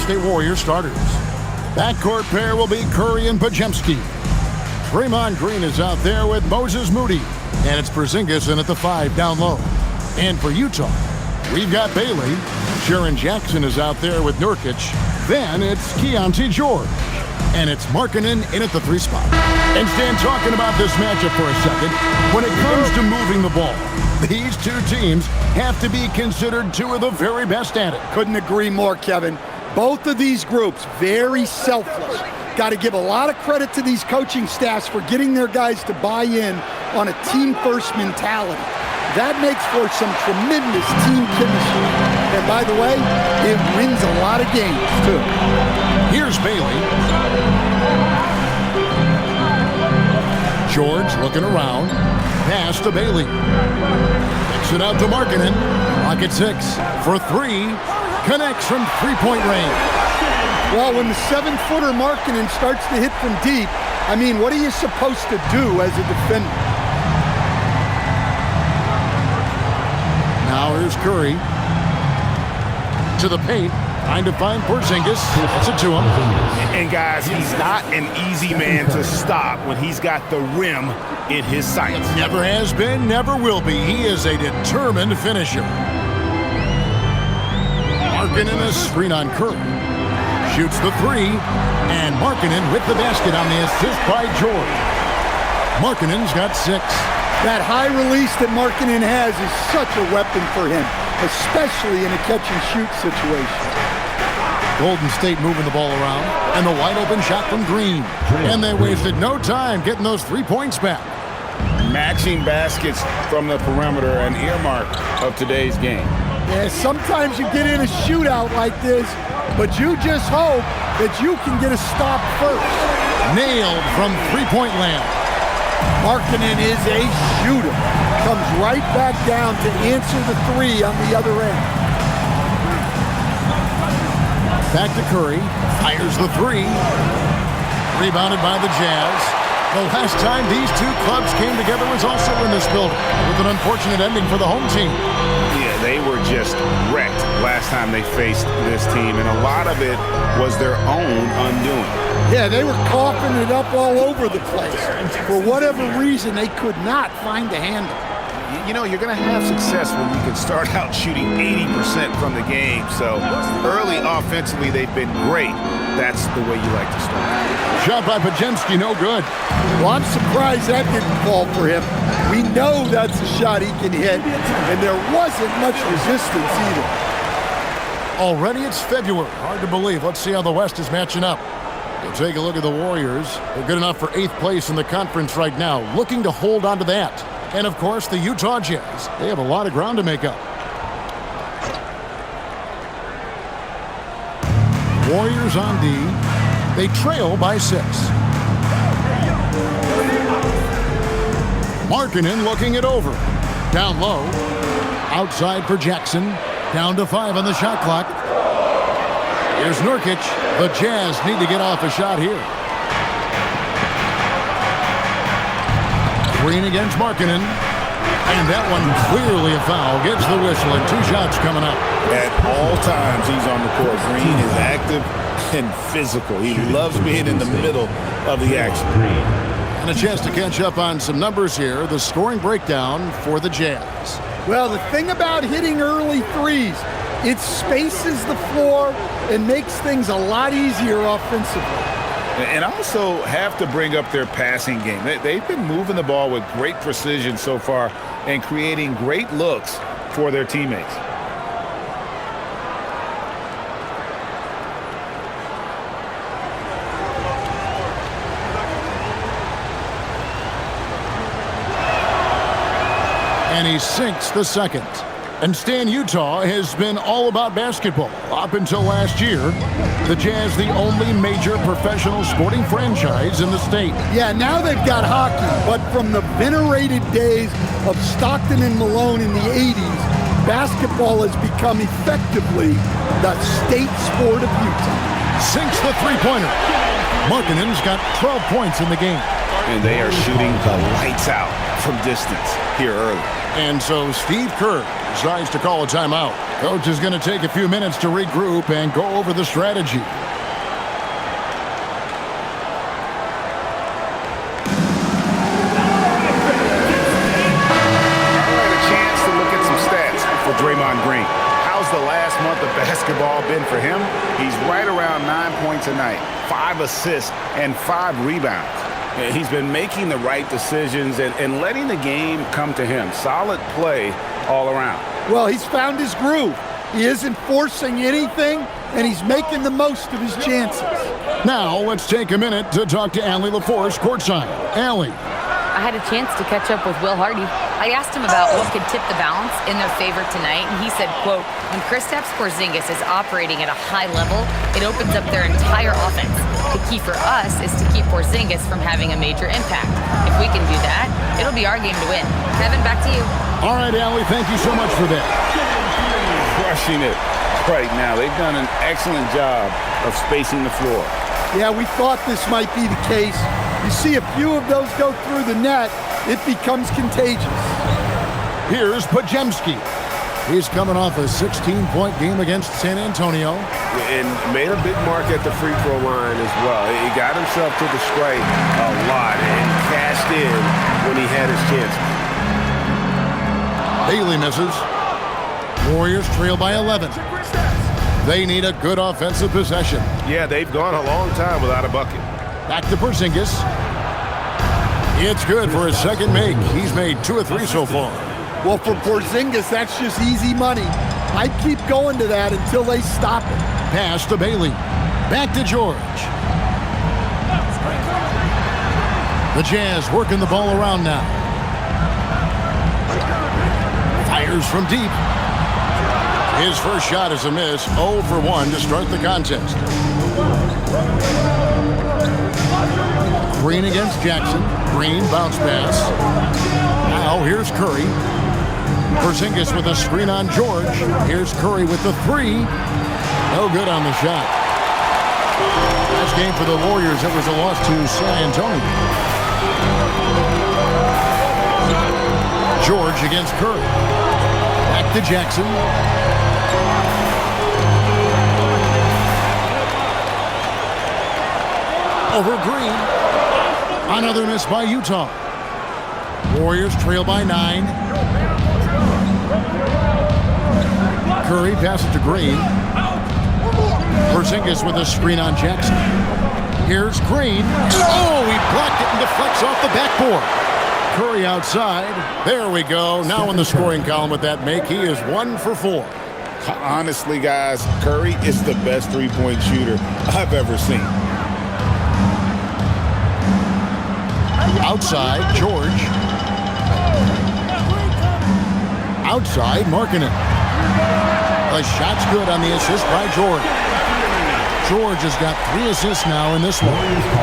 State Warriors starters. Backcourt pair will be Curry and Podziemski. Draymond Green is out there with Moses Moody. And it's Porzingis in at the 5 down low. And for Utah, we've got Bailey. Jaren Jackson is out there with Nurkic. Then it's Keontae George. And it's Markkanen in at the 3 spot. And Stan, talking about this matchup for a second, when it comes to moving the ball, these two teams have to be considered two of the very best at it. Couldn't agree more, Kevin. Both of these groups, very selfless. Got to give a lot of credit to these coaching staffs for getting their guys to buy in on a team-first mentality. That makes for some tremendous team chemistry. And by the way, it wins a lot of games, too. Here's Bailey. George looking around. Pass to Bailey. Kicks it out to Markkanen. Clock at 6 for 3. Connects from three-point range. Well, when the 7-footer Markkanen starts to hit from deep, I mean, what are you supposed to do as a defender? Now here's Curry. To the paint. Trying to find Porzingis. That's it to him. And guys, he's not an easy man to stop when he's got the rim in his sights. Never has been, never will be. He is a determined finisher. Markkanen a screen on Curry. Shoots the 3. And Markkanen with the basket on the assist by George. Markkanen's got 6. That high release that Markkanen has is such a weapon for him, especially in a catch-and-shoot situation. Golden State moving the ball around, and the wide-open shot from Green. And they wasted no time getting those 3 points back. Matching baskets from the perimeter, an earmark of today's game. Yeah, sometimes you get in a shootout like this, but you just hope that you can get a stop first. Nailed from three-point land. Markkanen is a shooter. Comes right back down to answer the 3 on the other end. Back to Curry. Fires the 3. Rebounded by the Jazz. The last time these two clubs came together was also in this building, with an unfortunate ending for the home team. Yeah, they were just wrecked last time they faced this team, and a lot of it was their own undoing. Yeah, they were coughing it up all over the place. For whatever reason, they could not find the handle. You know, you're going to have success when you can start out shooting 80% from the game. So early offensively, they've been great. That's the way you like to start. Shot by Podziemski, no good. Well, I'm surprised that didn't fall for him. We know that's a shot he can hit, and there wasn't much resistance either. Already it's February. Hard to believe. Let's see how the West is matching up. We'll take a look at the Warriors. They're good enough for 8th place in the conference right now, looking to hold on to that. And, of course, the Utah Jazz. They have a lot of ground to make up. Warriors on D. They trail by 6. Markkanen looking it over. Down low. Outside for Jackson. Down to 5 on the shot clock. Here's Nurkic. The Jazz need to get off a shot here. Green against Markkanen. And that one clearly a foul. Gets the whistle and 2 shots coming up. At all times he's on the court. Green is active and physical. He loves being in the middle of the action. And a chance to catch up on some numbers here. The scoring breakdown for the Jazz. Well, the thing about hitting early threes, it spaces the floor and makes things a lot easier offensively. And also have to bring up their passing game. They've been moving the ball with great precision so far and creating great looks for their teammates. And he sinks the second. And Stan, Utah has been all about basketball up until last year. The Jazz, the only major professional sporting franchise in the state. Yeah, now they've got hockey, but from the venerated days of Stockton and Malone in the 80s, basketball has become effectively the state sport of Utah. Sinks the three-pointer. Markkanen's got 12 points in the game. And they are shooting the lights out from distance here early. And so Steve Kerr decides to call a timeout. Coach is going to take a few minutes to regroup and go over the strategy. Draymond Green. How's the last month of basketball been for him? He's right around 9 points a night, 5 assists, and 5 rebounds. He's been making the right decisions and letting the game come to him. Solid play all around. Well, he's found his groove. He isn't forcing anything, and he's making the most of his chances. Now, let's take a minute to talk to Allie LaForce courtside. Allie. I had a chance to catch up with Will Hardy. I asked him about what could tip the balance in their favor tonight, and he said, quote, when Kristaps Porzingis is operating at a high level, it opens up their entire offense. The key for us is to keep Porzingis from having a major impact. If we can do that, it'll be our game to win. Kevin, back to you. All right, Allie, thank you so much for that. Crushing it right now. They've done an excellent job of spacing the floor. Yeah, we thought this might be the case. You see a few of those go through the net, it becomes contagious. Here's Podziemski. He's coming off a 16-point game against San Antonio. And made a big mark at the free throw line as well. He got himself to the strike a lot and cashed in when he had his chance. Bailey misses. Warriors trail by 11. They need a good offensive possession. Yeah, they've gone a long time without a bucket. Back to Porzingis. It's good for his second make. He's made 2 of 3 so far. Well, for Porzingis, that's just easy money. I'd keep going to that until they stop it. Pass to Bailey. Back to George. The Jazz working the ball around now. Fires from deep. His first shot is a miss. 0 for 1 to start the contest. Green against Jackson. Green bounce pass. Now here's Curry. Porzingis with a screen on George. Here's Curry with the 3. No good on the shot. Last game for the Warriors, it was a loss to San Antonio. George against Curry. Back to Jackson. Over Green. Another miss by Utah. Warriors trail by 9. Curry passes to Green. Porzingis with a screen on Jackson. Here's Green. Oh, he blocked it and deflects off the backboard. Curry outside. There we go. Now in the scoring column with that make, he is 1 for 4. Honestly, guys, Curry is the best three-point shooter I've ever seen. Outside, George. Outside, Markkanen. The shot's good on the assist by George. George has got 3 assists now in this one.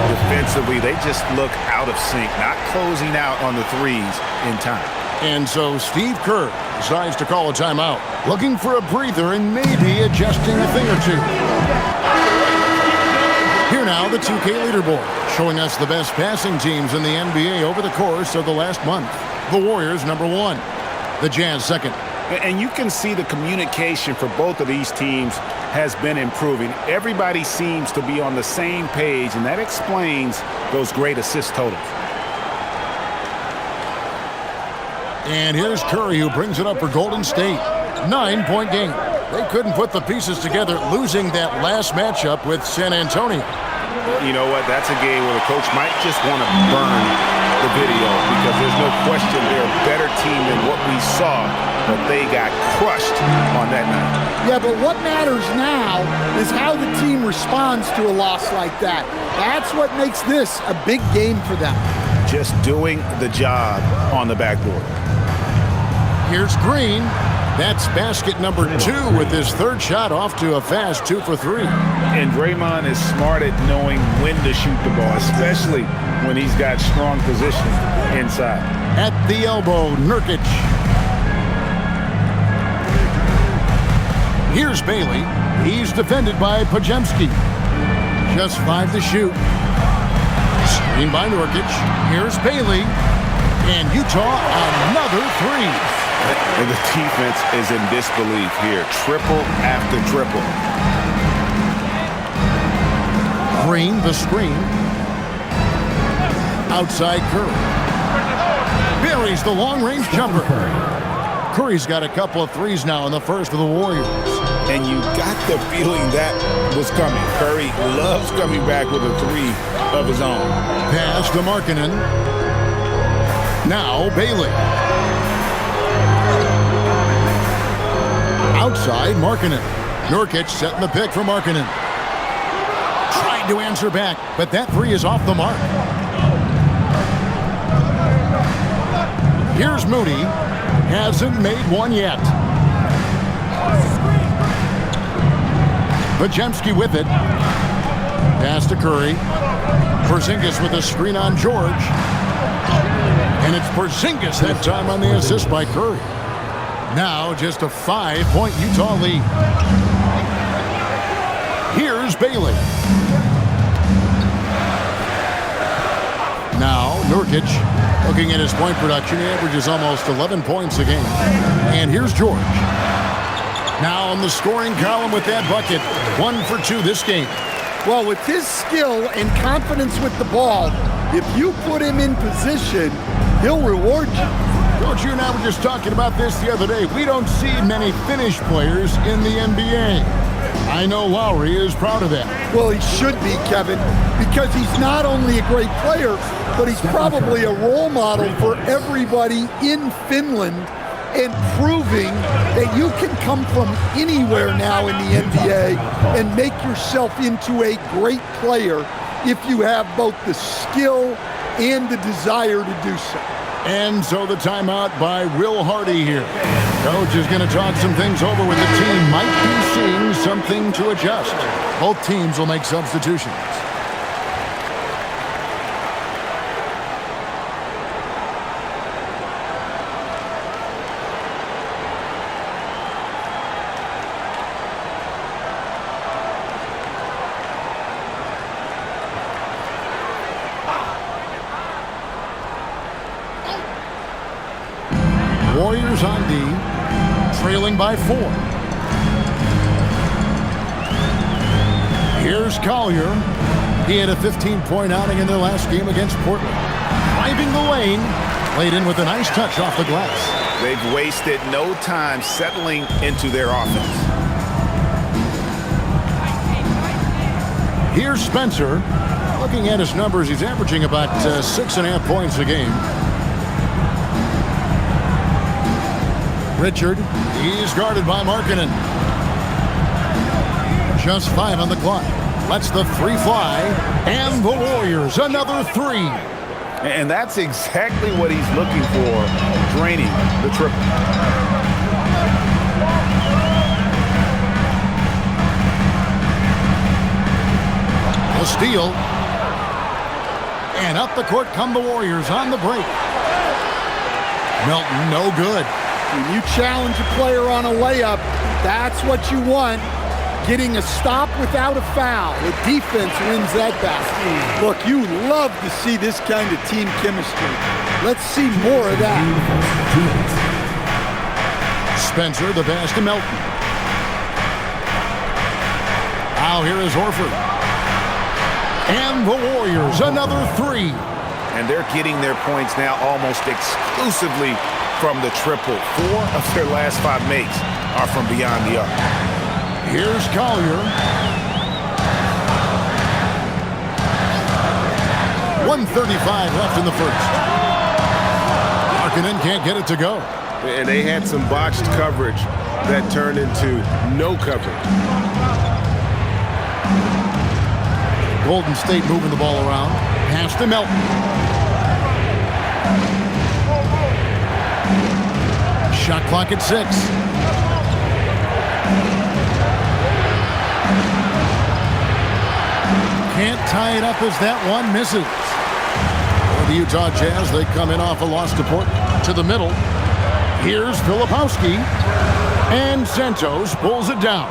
Defensively, they just look out of sync, not closing out on the threes in time. And so Steve Kerr decides to call a timeout, looking for a breather and maybe adjusting a thing or two. Here now, the 2K leaderboard, showing us the best passing teams in the NBA over the course of the last month. The Warriors, number 1. The Jazz, second. And you can see the communication for both of these teams has been improving. Everybody seems to be on the same page, and that explains those great assist totals. And here's Curry, who brings it up for Golden State. 9-point game. They couldn't put the pieces together, losing that last matchup with San Antonio. You know what? That's a game where the coach might just want to burn the video because there's no question they're a better team than what we saw, but they got crushed on that night. Yeah, but what matters now is how the team responds to a loss like that. That's what makes this a big game for them. Just doing the job on the backboard. Here's Green. That's basket number 2 with his 3rd shot off to a fast 2 for 3. And Draymond is smart at knowing when to shoot the ball, especially when he's got strong position inside. At the elbow, Nurkic. Here's Bailey. He's defended by Podziemski. Just 5 to shoot. Green by Nurkic. Here's Bailey. And Utah, another three. And the defense is in disbelief here. Triple after triple. Green, the screen. Outside Curry. Buries the long-range jumper. Curry's got a couple of threes now in the first of the Warriors. And you got the feeling that was coming. Curry loves coming back with a three of his own. Pass to Markkanen. Now Bailey. Outside Markkanen. Nurkic setting the pick for Markkanen. Tried to answer back, but that three is off the mark. Here's Moody. Hasn't made one yet. Podziemski with it. Pass to Curry. Porzingis with a screen on George. And it's Porzingis that time on the assist by Curry. Now just a 5-point Utah lead. Here's Bailey. Now Nurkic looking at his point production. He averages almost 11 points a game. And here's George. Now on the scoring column with that bucket. 1 for 2 this game. Well, with his skill and confidence with the ball, if you put him in position, he'll reward you. Coach, you and I were just talking about this the other day. We don't see many finished players in the NBA. I know Lowry is proud of that. Well, he should be, Kevin, because he's not only a great player, but he's probably a role model for everybody in Finland and proving that you can come from anywhere now in the NBA and make yourself into a great player if you have both the skill and the desire to do so. And so the timeout by Will Hardy here. Coach is going to talk some things over with the team. Might be seeing something to adjust. Both teams will make substitutions. Warriors on D, trailing by 4. Here's Collier. He had a 15-point outing in their last game against Portland. Driving the lane, laid in with a nice touch off the glass. They've wasted no time settling into their offense. Here's Spencer. Looking at his numbers, he's averaging about 6.5 points a game. Richard, he's guarded by Markkanen. Just 5 on the clock. Lets the three fly. And the Warriors, another 3. And that's exactly what he's looking for, draining the triple. A steal. And up the court come the Warriors on the break. Melton, no good. When you challenge a player on a layup, that's what you want. Getting a stop without a foul. The defense wins that battle. Look, you love to see this kind of team chemistry. Let's see more of that. Spencer, the pass to Melton. Now here is Horford. And the Warriors, another 3. And they're getting their points now almost exclusively from the triple. 4 of their last 5 makes are from beyond the arc. Here's Collier. 1:35 left in the first. Markkanen can't get it to go. And they had some botched coverage that turned into no coverage. Golden State moving the ball around. Pass to Melton. Shot clock at 6. Can't tie it up as that one misses. For the Utah Jazz, they come in off a loss to Portland. To the middle. Here's Filipowski. And Santos pulls it down.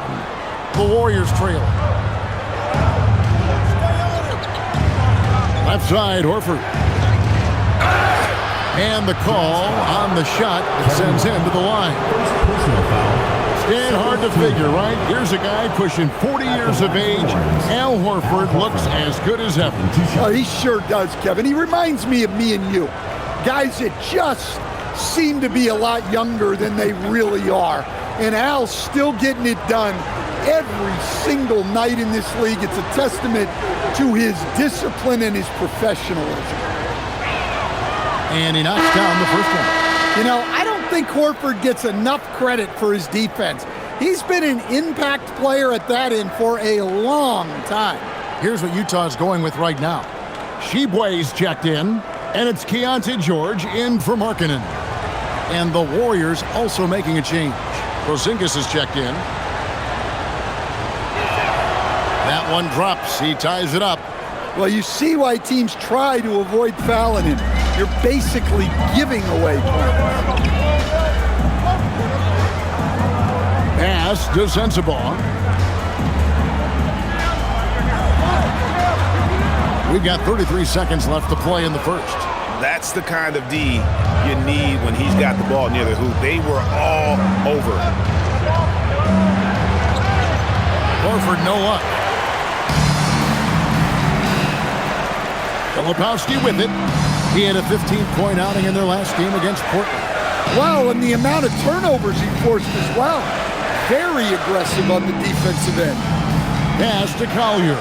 The Warriors trail. Left side, Horford. And the call on the shot that sends him to the line. Stand hard to figure, right? Here's a guy pushing 40 years of age. Al Horford looks as good as ever. Oh, he sure does, Kevin. He reminds me of me and you. Guys that just seem to be a lot younger than they really are. And Al's still getting it done every single night in this league. It's a testament to his discipline and his professionalism. And he knocks down the first one. You know, I don't think Horford gets enough credit for his defense. He's been an impact player at that end for a long time. Here's what Utah's going with right now. Sheboy's checked in, and it's Keontae George in for Markkanen. And the Warriors also making a change. Porzingis is checked in. That one drops. He ties it up. Well, you see why teams try to avoid fouling him. You're basically giving away points. Pass to Sensabaugh. We've got 33 seconds left to play in the first. That's the kind of D you need when he's got the ball near the hoop. They were all over. Horford, no luck. Filipowski with it. He had a 15-point outing in their last game against Portland. Wow, and the amount of turnovers he forced as well. Very aggressive on the defensive end. Pass to Collier.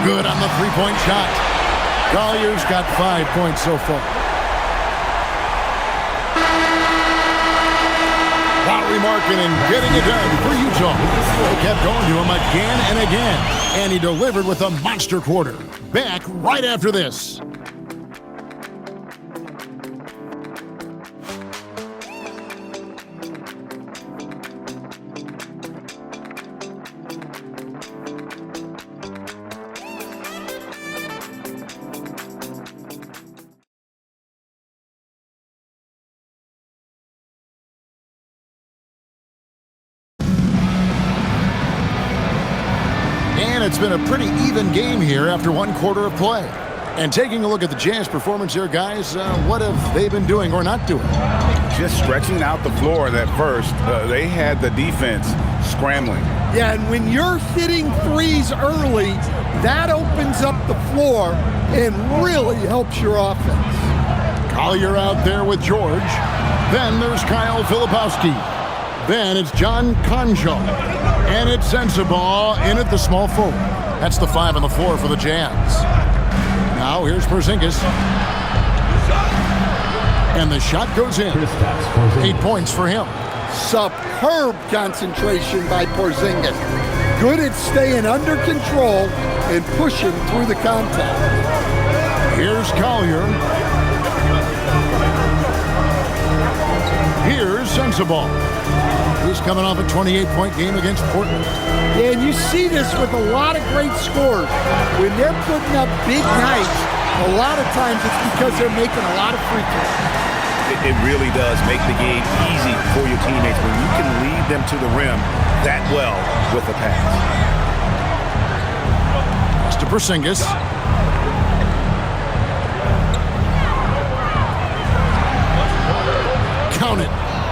Good on the three-point shot. Collier's got 5 points so far. Lauri Markkanen getting it done for Utah. They kept going to him again and again, and he delivered with a monster quarter. Back right after this. And it's been a pretty even game here after one quarter of play. And taking a look at the Jazz performance here, guys, what have they been doing or not doing? Just stretching out the floor at first. They had the defense scrambling. Yeah, and when you're hitting threes early, that opens up the floor and really helps your offense. Collier out there with George. Then there's Kyle Filipowski. Then it's John Konjo. And it's Sensabaugh in at the small forward. That's the 5 on the floor for the Jazz. Now here's Porzingis. And the shot goes in. 8 points for him. Superb concentration by Porzingis. Good at staying under control and pushing through the contact. Here's Collier. Here's Sensabaugh. He's coming off a 28-point game against Portland. Yeah, and you see this with a lot of great scores. When they're putting up big nights, a lot of times it's because they're making a lot of free throws. It really does make the game easy for your teammates when you can lead them to the rim that well with a pass. Pass to Porzingis. Count it.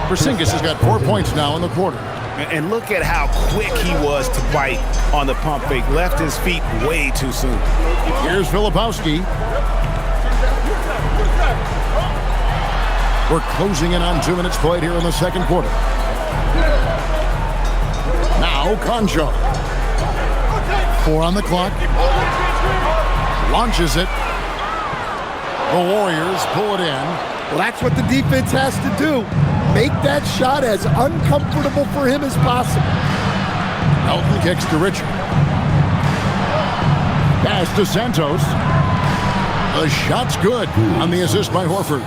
Porzingis has got 4 points now in the quarter. And look at how quick he was to bite on the pump fake. Left his feet way too soon. Here's Filipowski. We're closing in on 2 minutes played here in the second quarter. Now Konjo. 4 on the clock. Launches it. The Warriors pull it in. Well, that's what the defense has to do. Make that shot as uncomfortable for him as possible. Elton kicks to Richard. Pass to Santos. The shot's good on the assist by Horford.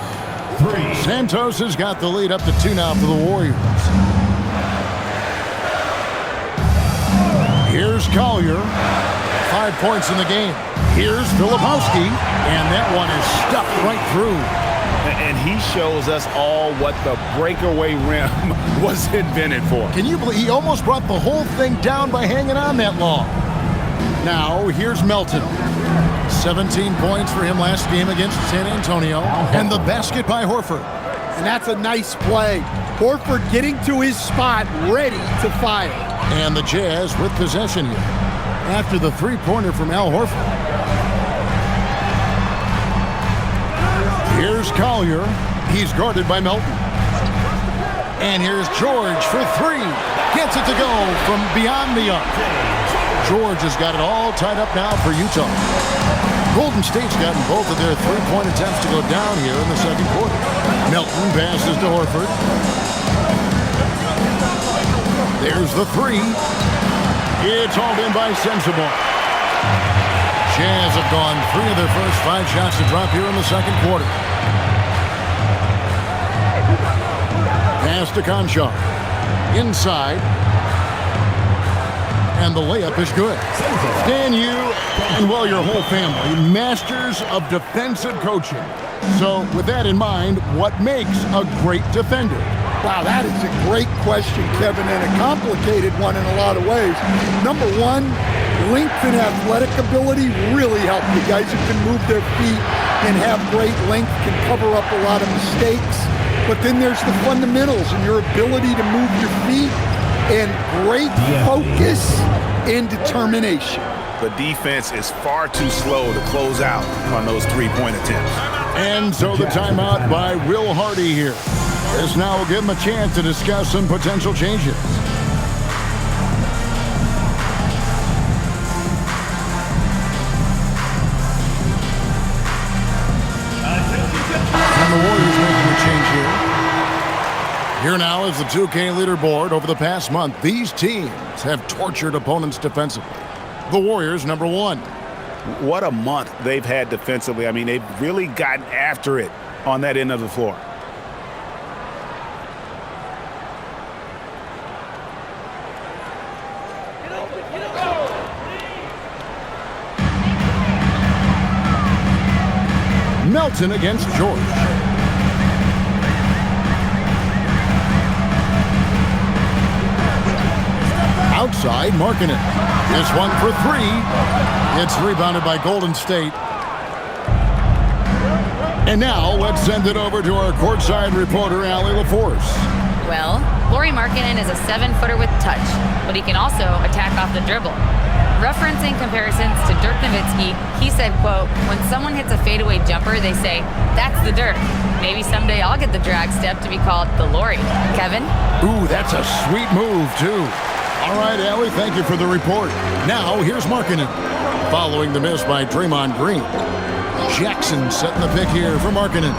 Santos has got the lead up to 2 now for the Warriors. Here's Collier. 5 points in the game. Here's Filipowski. And that one is stuffed right through. And he shows us all what the breakaway rim was invented for. Can you believe he almost brought the whole thing down by hanging on that long? Now, here's Melton. 17 points for him last game against San Antonio. And the basket by Horford. And that's a nice play. Horford getting to his spot, ready to fire. And the Jazz with possession here. After the three-pointer from Al Horford. Here's Collier. He's guarded by Melton. And here's George for three. Gets it to go from beyond the arc. George has got it all tied up now for Utah. Golden State's gotten both of their three-point attempts to go down here in the second quarter. Melton passes to Horford. There's the three. It's hauled in by Sensabaugh. Jazz have gone 3 of their first 5 shots to drop here in the second quarter. Pass to Conchar. Inside. And the layup is good. Dan, you and, well, your whole family, masters of defensive coaching. So with that in mind, what makes a great defender? Wow, that is a great question, Kevin, and a complicated one in a lot of ways. Number one, length and athletic ability really help. The guys who can move their feet and have great length can cover up a lot of mistakes. But then there's the fundamentals and your ability to move your feet and great focus and determination. The defense is far too slow to close out on those three-point attempts. And so the timeout by Will Hardy here. This now will give him a chance to discuss some potential changes. And the Warriors making a change here. Here now is the 2K leaderboard. Over the past month, these teams have tortured opponents defensively. The Warriors, number 1. What a month they've had defensively. I mean, they've really gotten after it on that end of the floor. Melton against George. Outside, Markkanen. This one for 3. It's rebounded by Golden State. And now let's send it over to our courtside reporter, Allie LaForce. Well, Lauri Markkanen is a 7-footer with touch, but he can also attack off the dribble. Referencing comparisons to Dirk Nowitzki, he said, quote, "When someone hits a fadeaway jumper, they say, that's the Dirk. Maybe someday I'll get the drag step to be called the Lauri." Kevin? Ooh, that's a sweet move, too. All right, Allie, thank you for the report. Now, here's Markkanen. Following the miss by Draymond Green. Jackson setting the pick here for Markkanen.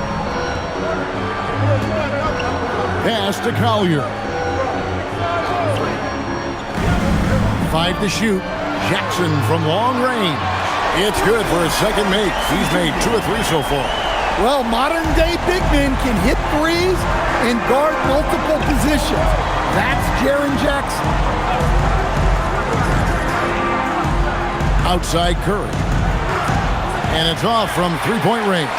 Pass to Collier. 5 to shoot. Jackson from long range. It's good for his second make. He's made 2 of 3 so far. Well, modern-day big men can hit threes and guard multiple positions. That's Jaren Jackson. Outside Curry. And it's off from three-point range.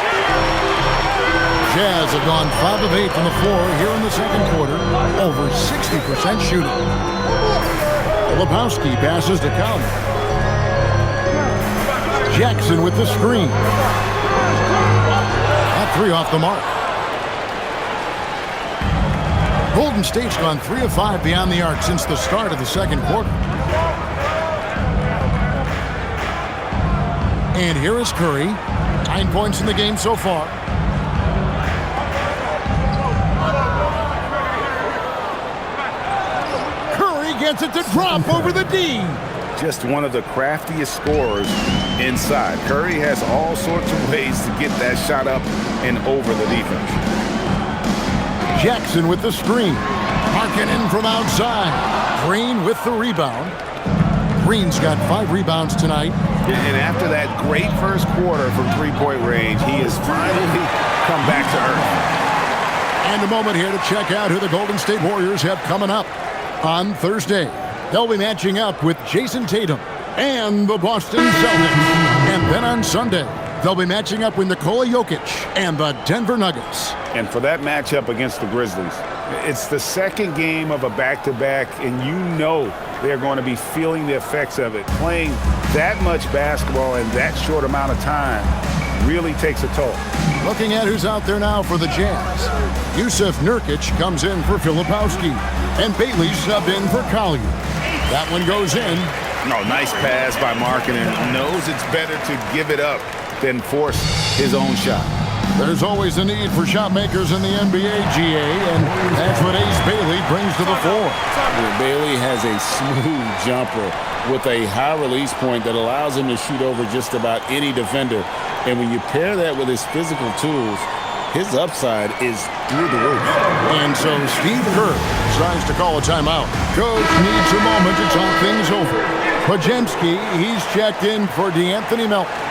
Jazz have gone 5 of 8 from the floor here in the second quarter. Over 60% shooting. Lebowski passes to Collier. Jackson with the screen. That 3 off the mark. Golden State's gone 3 of 5 beyond the arc since the start of the second quarter. And here is Curry. 9 points in the game so far. Curry gets it to drop over the D. Just one of the craftiest scorers inside. Curry has all sorts of ways to get that shot up and over the defense. Jackson with the screen. Markkanen from outside. Green with the rebound. Green's got 5 rebounds tonight. And after that great first quarter from three-point range, he has finally come back to earth. And a moment here to check out who the Golden State Warriors have coming up on Thursday. They'll be matching up with Jason Tatum and the Boston Celtics. And then on Sunday, they'll be matching up with Nikola Jokic and the Denver Nuggets. And for that matchup against the Grizzlies, It's the second game of a back-to-back, and you know they're going to be feeling the effects of it. Playing that much basketball in that short amount of time really takes a toll. Looking at who's out there now for the Jazz. Yusuf Nurkic comes in for Filipowski, and Bailey subbed in for Collier. That one goes in. No, nice pass by Markkanen. Knows it's better to give it up than force his own shot. There's always a need for shot makers in the NBA, GA, and that's what Ace Bailey brings to the floor. Bailey has a smooth jumper with a high release point that allows him to shoot over just about any defender. And when you pair that with his physical tools, his upside is through the roof. And so Steve Kerr decides to call a timeout. Coach needs a moment to talk things over. Podziemski, he's checked in for DeAnthony Melton.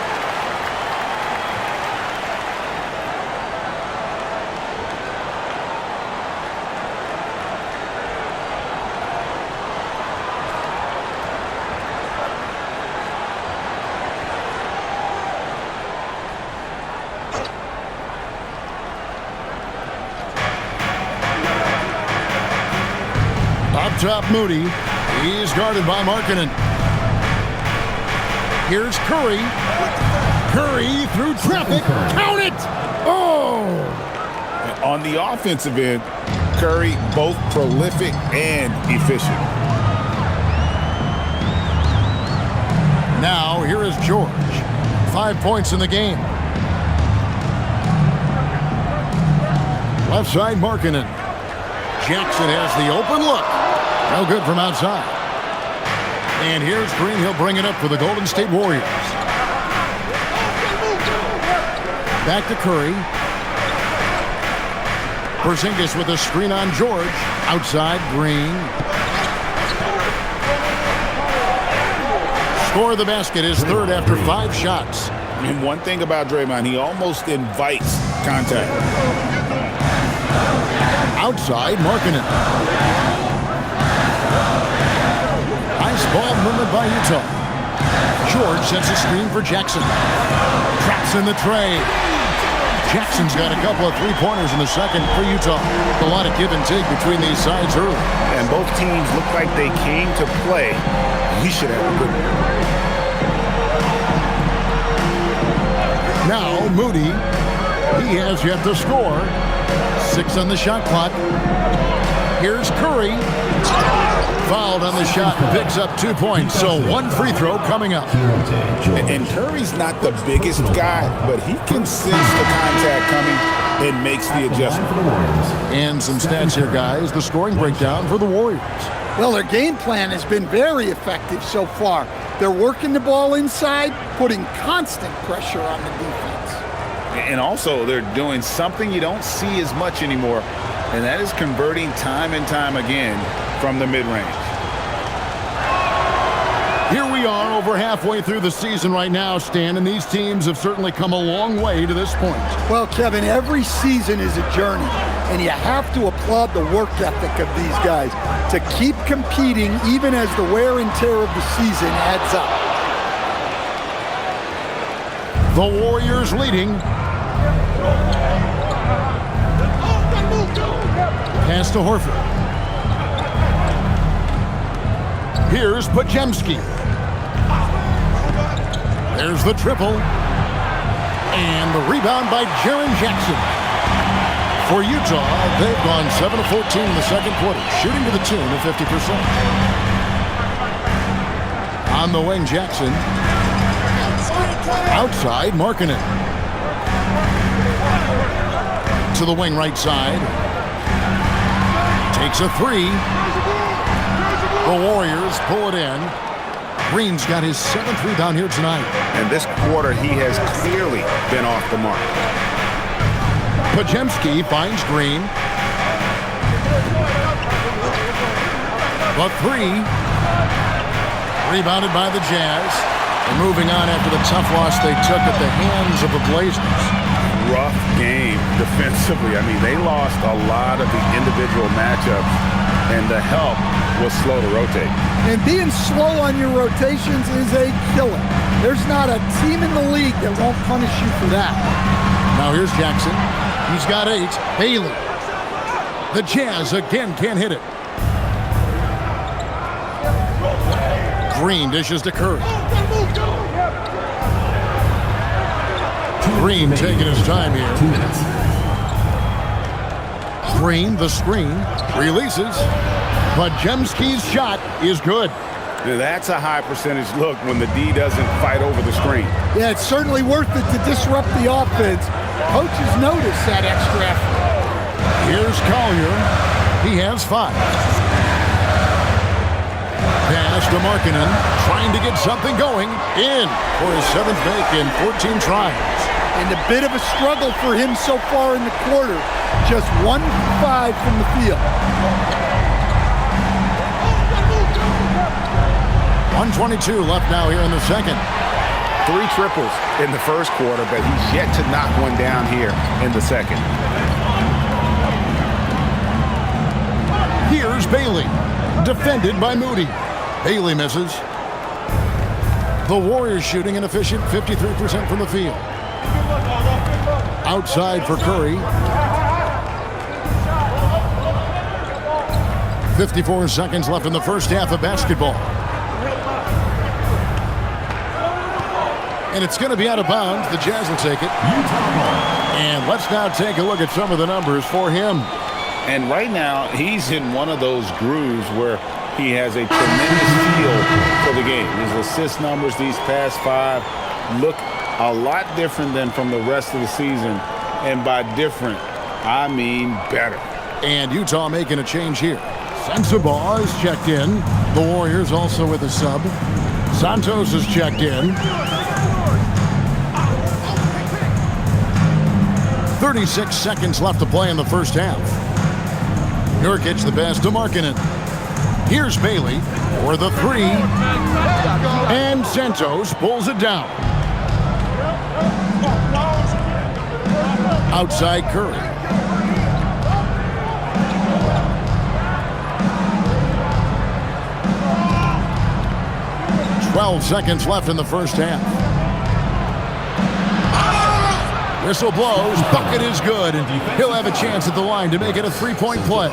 Top Moody. He's guarded by Markkanen. Here's Curry. Curry through traffic. Count it! Oh! On the offensive end, Curry both prolific and efficient. Now, here is George. 5 points in the game. Left side, Markkanen. Jackson has the open look. No good from outside. And here's Green. He'll bring it up for the Golden State Warriors. Back to Curry. Porzingis with a screen on George. Outside, Green. Score of the basket is third after 5 shots. And one thing about Draymond, he almost invites contact. Outside, Markkanen. Nice ball movement by Utah. George sets a screen for Jackson. Traps in the tray. Jackson's got a couple of three-pointers in the second for Utah. A lot of give and take between these sides early. And both teams look like they came to play. He should have a good one. Now, Moody. He has yet to score. 6 on the shot clock. Here's Curry. Fouled on the shot, picks up 2 points. So 1 free throw coming up. And Curry's not the biggest guy, but he can sense the contact coming and makes the adjustment. And some stats here, guys. The scoring breakdown for the Warriors. Well, their game plan has been very effective so far. They're working the ball inside, putting constant pressure on the defense. And also, they're doing something you don't see as much anymore, and that is converting time and time again from the mid-range. Here we are over halfway through the season right now, Stan, and these teams have certainly come a long way to this point. Well, Kevin, every season is a journey, and you have to applaud the work ethic of these guys to keep competing even as the wear and tear of the season adds up. The Warriors leading. Pass to Horford. Here's Podziemski. There's the triple. And the rebound by Jaren Jackson. For Utah, they've gone 7 of 14 in the second quarter, shooting to the tune of 50%. On the wing, Jackson. Outside, Markkanen. To the wing right side. Takes a 3. The Warriors pull it in. Green's got his 7th rebound here tonight. And this quarter, he has clearly been off the mark. Podziemski finds Green. The 3. Rebounded by the Jazz. And moving on after the tough loss they took at the hands of the Blazers. Rough game defensively. I mean, they lost a lot of the individual matchups, and the help was slow to rotate. And being slow on your rotations is a killer. There's not a team in the league that won't punish you for that. Now here's Jackson. He's got 8. Bailey. The Jazz again can't hit it. Green dishes to Curry. Green taking his time here. 2 minutes. Green, the screen, releases. Podziemski's shot is good. Now, that's a high percentage look when the D doesn't fight over the screen. Yeah, it's certainly worth it to disrupt the offense. Coaches notice that extra effort. Here's Collier. He has 5. Pass to Markkanen, trying to get something going. In for his 7th make in 14 tries. And a bit of a struggle for him so far in the quarter. Just 1 for 5 from the field. 1:22 left now here in the second. 3 triples in the first quarter, but he's yet to knock one down here in the second. Here's Bailey, defended by Moody. Bailey misses. The Warriors shooting an efficient 53% from the field. Outside for Curry. 54 seconds left in the first half of basketball. And it's going to be out of bounds. The Jazz will take it. And let's now take a look at some of the numbers for him. And right now, he's in one of those grooves where he has a tremendous feel for the game. His assist numbers these past 5 look a lot different than from the rest of the season. And by different, I mean better. And Utah making a change here. Sensabaugh is checked in. The Warriors also with a sub. Santos is checked in. 36 seconds left to play in the first half. Nurkic the pass to Markkanen. Here's Bailey for the 3. And Santos pulls it down. Outside Curry. "12 seconds left in the first half. Whistle blows, bucket is good, and he'll have a chance at the line to make it a 3-point play.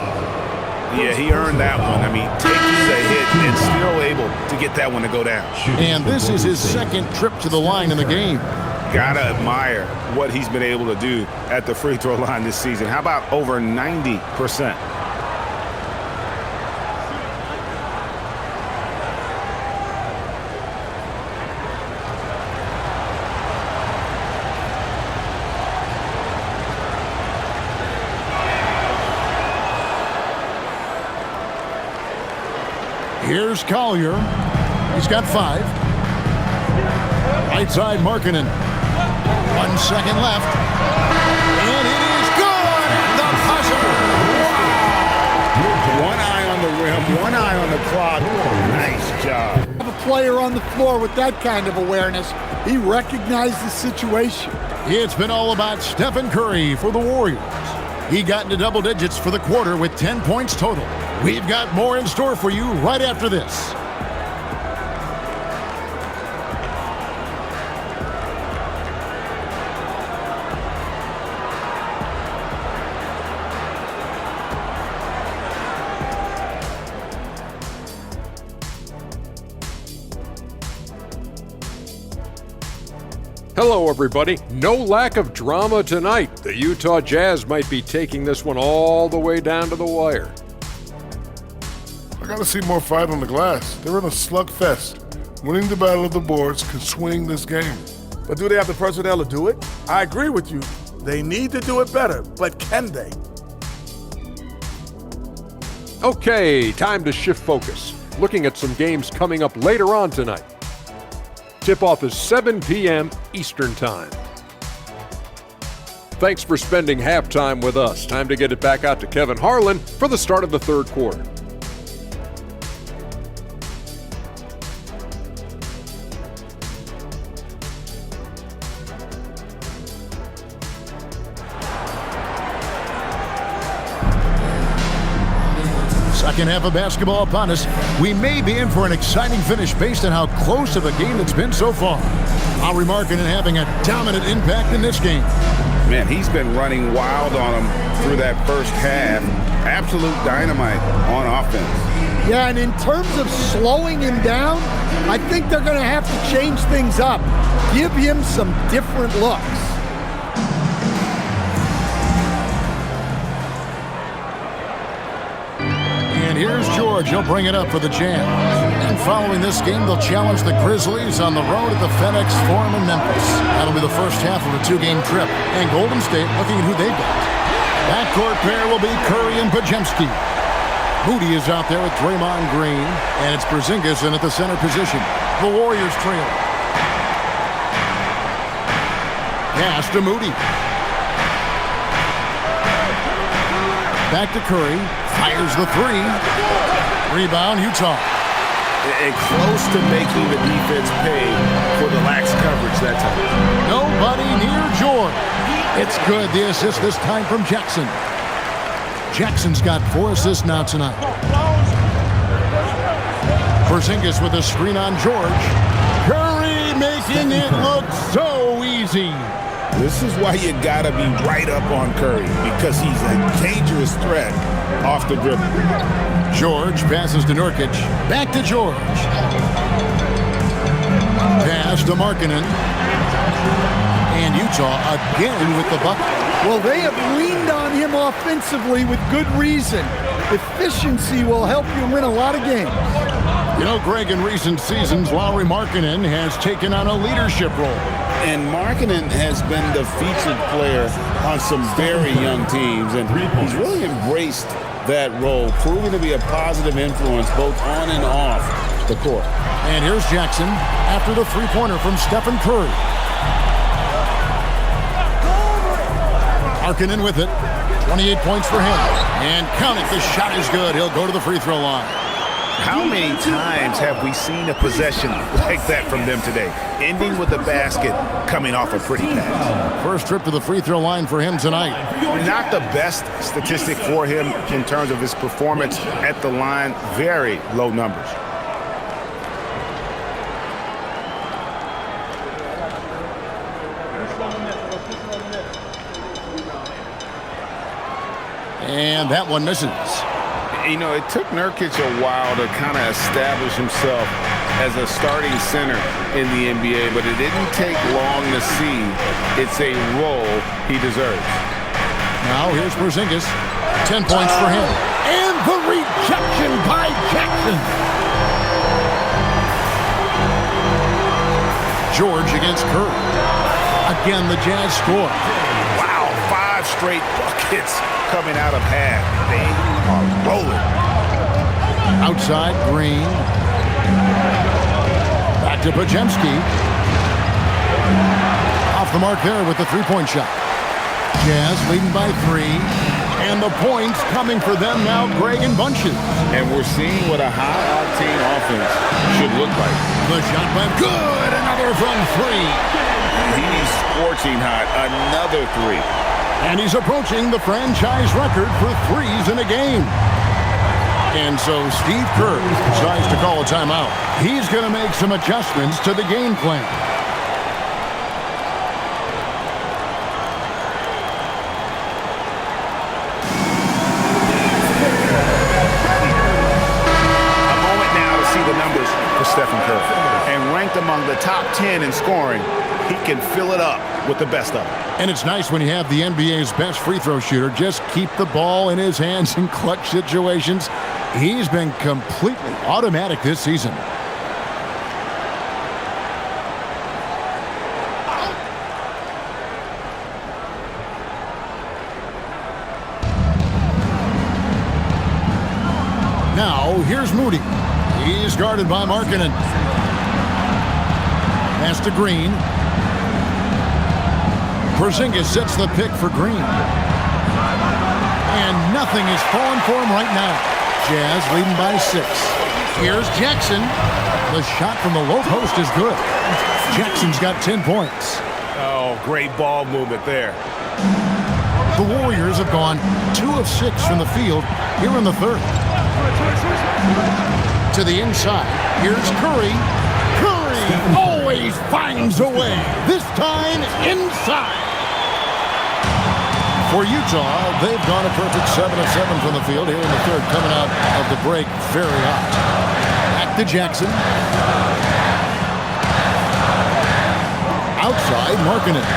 Yeah, he earned that one. I mean, taking the hit and still able to get that one to go down. And this is his 2nd trip to the line in the game. Gotta admire what he's been able to do at the free throw line this season. How about over 90%? Here's Collier. He's got 5. Right side Markkanen. 1 second left. And it is good! The buzzer! Wow! 1 eye on the rim, 1 eye on the clock. Nice job. Have a player on the floor with that kind of awareness. He recognized the situation. It's been all about Stephen Curry for the Warriors. He got into double digits for the quarter with 10 points total. We've got more in store for you right after this. Hello, everybody. No lack of drama tonight. The Utah Jazz might be taking this one all the way down to the wire. I gotta see more fight on the glass. They're in a slugfest. Winning the battle of the boards can swing this game. But do they have the personnel to do it? I agree with you. They need to do it better, but can they? Okay, time to shift focus. Looking at some games coming up later on tonight. Tip-off is 7 p.m. Eastern Time. Thanks for spending halftime with us. Time to get it back out to Kevin Harlan for the start of the third quarter. Second half of basketball upon us. We may be in for an exciting finish based on how close of a game it's been so far. I'll remark in having a dominant impact in this game. Man, he's been running wild on him through that first half. Absolute dynamite on offense. Yeah, and in terms of slowing him down, I think they're going to have to change things up. Give him some different looks. And here's George. He'll bring it up for the Jam. And following this game, they'll challenge the Grizzlies on the road at the FedEx Forum in Memphis. That'll be the first half of a 2-game trip. And Golden State looking at who they've got. Backcourt pair will be Curry and Podziemski. Moody is out there with Draymond Green. And it's Porzingis in at the center position. The Warriors trail. Pass to Moody. Back to Curry. Fires the three. Rebound, Utah. And close to making the defense pay for the lax coverage that time. Nobody near George. It's good. The assist this time from Jackson. Jackson's got 4 assists now tonight. Porzingis with a screen on George. Curry making it look so easy. This is why you gotta be right up on Curry, because he's a dangerous threat off the dribble. George passes to Nurkic. Back to George. Pass to Markkanen. And Utah again with the bucket. Well, they have leaned on him offensively with good reason. Efficiency will help you win a lot of games. You know, Greg, in recent seasons, Lauri Markkanen has taken on a leadership role. And Markkanen has been the featured player on some very young teams, and he's really embraced that role, proving to be a positive influence both on and off the court. And here's Jackson after the three-pointer from Stephen Curry. Markkanen with it. 28 points for him. And count it, the shot is good. He'll go to the free throw line. How many times have we seen a possession like that from them today, ending with a basket coming off a pretty pass? First trip to the free throw line for him tonight. Not the best statistic for him in terms of his performance at the line. Very low numbers. And that one misses. You know, it took Nurkic a while to kind of establish himself as a starting center in the NBA, but it didn't take long to see it's a role he deserves. Now here's Porzingis. 10 points for him. And the rejection by Jackson. George against Curry. Again, the Jazz score. Wow, 5 straight buckets coming out of half. They are rolling. Outside, Green. Back to Podziemski. Off the mark there with the three-point shot. Jazz leading by 3. And the points coming for them now, Greg, in bunches. And we're seeing what a high-octane offense should look like. The shot by good. Another from 3. He's scorching hot. Another 3. And he's approaching the franchise record for threes in a game. And so Steve Kerr decides to call a timeout. He's going to make some adjustments to the game plan. A moment now to see the numbers for Stephen Curry. And ranked among the top 10 in scoring, he can fill it up with the best of them. And it's nice when you have the NBA's best free throw shooter just keep the ball in his hands in clutch situations. He's been completely automatic this season. Now, here's Moody. He's guarded by Markkanen. Pass to Green. Porzingis sets the pick for Green. And nothing is falling for him right now. Jazz leading by 6. Here's Jackson. The shot from the low post is good. Jackson's got 10 points. Oh, great ball movement there. The Warriors have gone 2 of 6 from the field here in the third. To the inside. Here's Curry. Curry always finds a way. This time inside. For Utah, they've gone a perfect 7 of 7 from the field here in the third, coming out of the break very hot. Back to Jackson. Outside, Markkanen.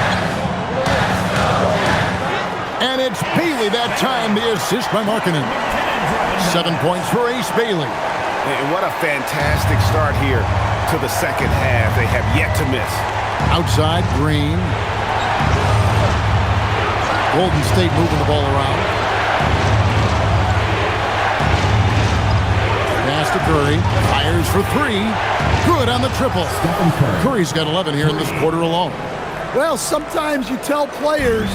And it's Bailey that time, the assist by Markkanen. 7 points for Ace Bailey. And what a fantastic start here to the second half. They have yet to miss. Outside, Green. Golden State moving the ball around. Pass to Curry. Fires for 3. Good on the triple. Curry's got 11 here in this quarter alone. Well, sometimes you tell players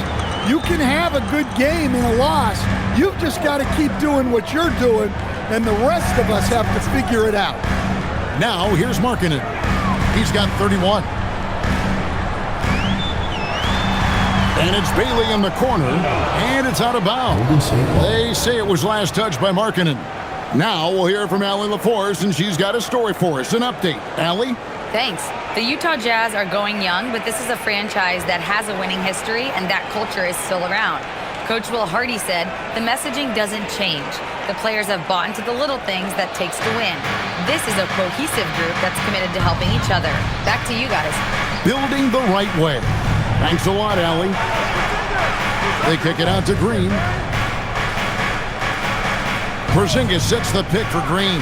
you can have a good game in a loss. You've just got to keep doing what you're doing, and the rest of us have to figure it out. Now, here's Markkanen. He's got 31. And it's Bailey in the corner, and it's out of bounds. They say it was last touched by Markkanen. Now we'll hear from Allie LaForce, and she's got a story for us. An update. Allie? Thanks. The Utah Jazz are going young, but this is a franchise that has a winning history, and that culture is still around. Coach Will Hardy said, the messaging doesn't change. The players have bought into the little things that takes to win. This is a cohesive group that's committed to helping each other. Back to you guys. Building the right way. Thanks a lot, Allie. They kick it out to Green. Porzingis sets the pick for Green.